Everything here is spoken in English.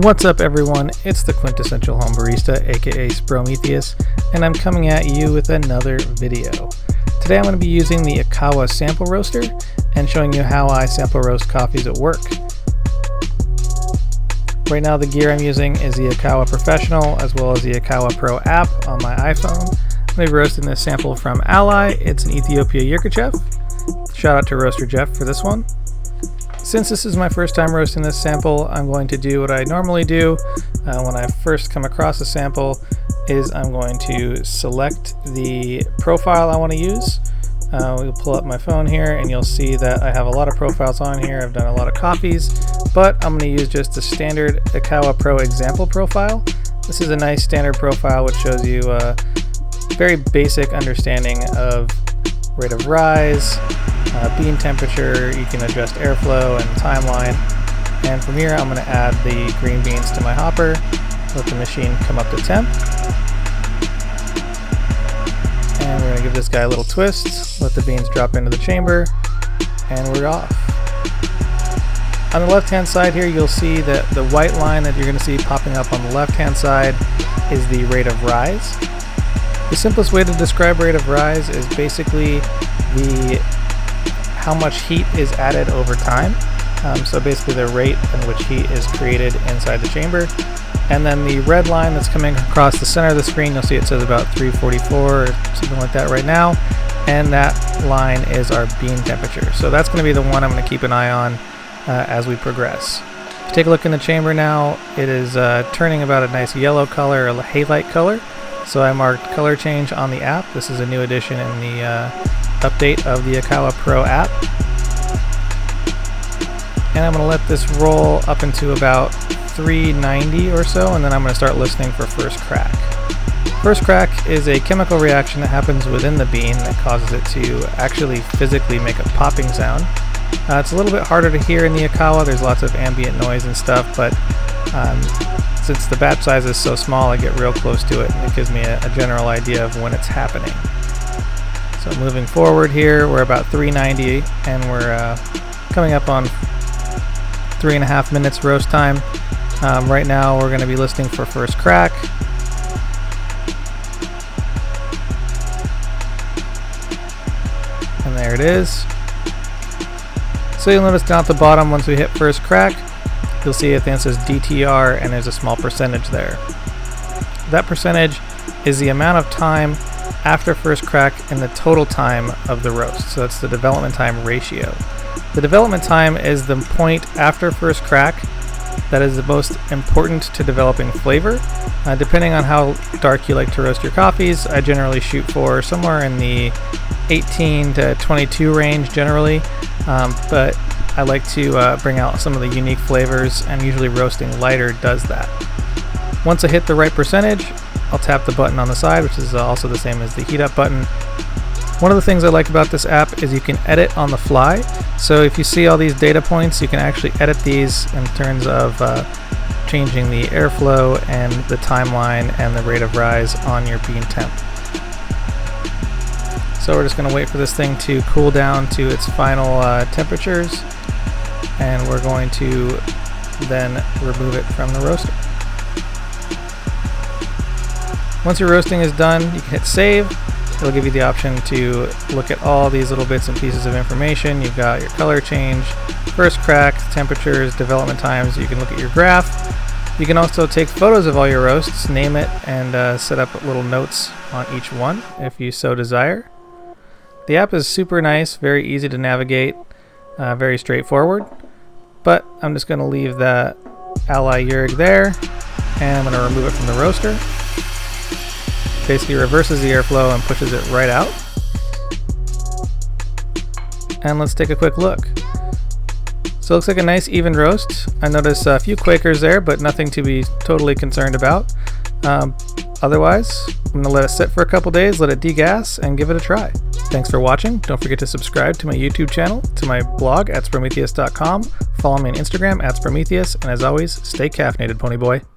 What's up everyone, it's the quintessential home barista, aka Sprometheus, and I'm coming at you with another video. Today I'm going to be using the IKAWA sample roaster and showing you how I sample roast coffees at work. Right now the gear I'm using is the IKAWA Professional as well as the IKAWA Pro app on my iPhone. I'm going to be roasting this sample from Ally. It's an Ethiopia Yirgacheffe. Shout out to Roaster Jeff for this one. Since this is my first time roasting this sample, I'm going to do what I normally do when I first come across a sample, is I'm going to select the profile I want to use. We'll pull up my phone here and you'll see that I have a lot of profiles on here. I've done a lot of coffees, but I'm going to use just the standard IKAWA Pro example profile. This is a nice standard profile which shows you a very basic understanding of rate of rise, bean temperature. You can adjust airflow and timeline, and from here I'm going to add the green beans to my hopper, let the machine come up to temp, and we're going to give this guy a little twist, let the beans drop into the chamber, and we're off. On the left hand side here you'll see that the white line that you're going to see popping up on the left hand side is the rate of rise. The simplest way to describe rate of rise is basically how much heat is added over time. So basically the rate in which heat is created inside the chamber. And then the red line that's coming across the center of the screen, you'll see it says about 344 or something like that right now. And that line is our bean temperature. So that's going to be the one I'm going to keep an eye on as we progress. If you take a look in the chamber now, it is turning about a nice yellow color, a halite color. So I marked color change on the app. This is a new addition in the update of the IKAWA Pro app. And I'm going to let this roll up into about 390 or so, and then I'm going to start listening for first crack. First crack is a chemical reaction that happens within the bean that causes it to actually physically make a popping sound. It's a little bit harder to hear in the IKAWA. There's lots of ambient noise and stuff, but since the batch size is so small, I get real close to it, and it gives me a general idea of when it's happening. So moving forward here, we're about 390, and we're coming up on 3.5 minutes roast time. Right now we're going to be listening for first crack. And there it is. So you'll notice down at the bottom, once we hit first crack, you'll see at the end it says DTR, and there's a small percentage there. That percentage is the amount of time after first crack and the total time of the roast. So that's the development time ratio. The development time is the point after first crack that is the most important to developing flavor. Depending on how dark you like to roast your coffees, I generally shoot for somewhere in the 18 to 22 range generally, but I like to bring out some of the unique flavors, and usually roasting lighter does that. Once I hit the right percentage, I'll tap the button on the side, which is also the same as the heat up button. One of the things I like about this app is you can edit on the fly. So if you see all these data points, you can actually edit these in terms of changing the airflow and the timeline and the rate of rise on your bean temp. So we're just going to wait for this thing to cool down to its final temperatures, and we're going to then remove it from the roaster. Once your roasting is done, you can hit save. It'll give you the option to look at all these little bits and pieces of information. You've got your color change, first crack, temperatures, development times. You can look at your graph. You can also take photos of all your roasts, name it, and set up little notes on each one if you so desire. The app is super nice, very easy to navigate, very straightforward. But I'm just going to leave that Ally Yirg there, and I'm going to remove it from the roaster. Basically reverses the airflow and pushes it right out. And let's take a quick look. So it looks like a nice even roast. I notice a few Quakers there, but nothing to be totally concerned about. Otherwise, I'm going to let it sit for a couple days, let it degas, and give it a try. Thanks for watching. Don't forget to subscribe to my YouTube channel, to my blog at Sprometheus.com. Follow me on Instagram at Sprometheus, and as always, stay caffeinated, Pony Boy.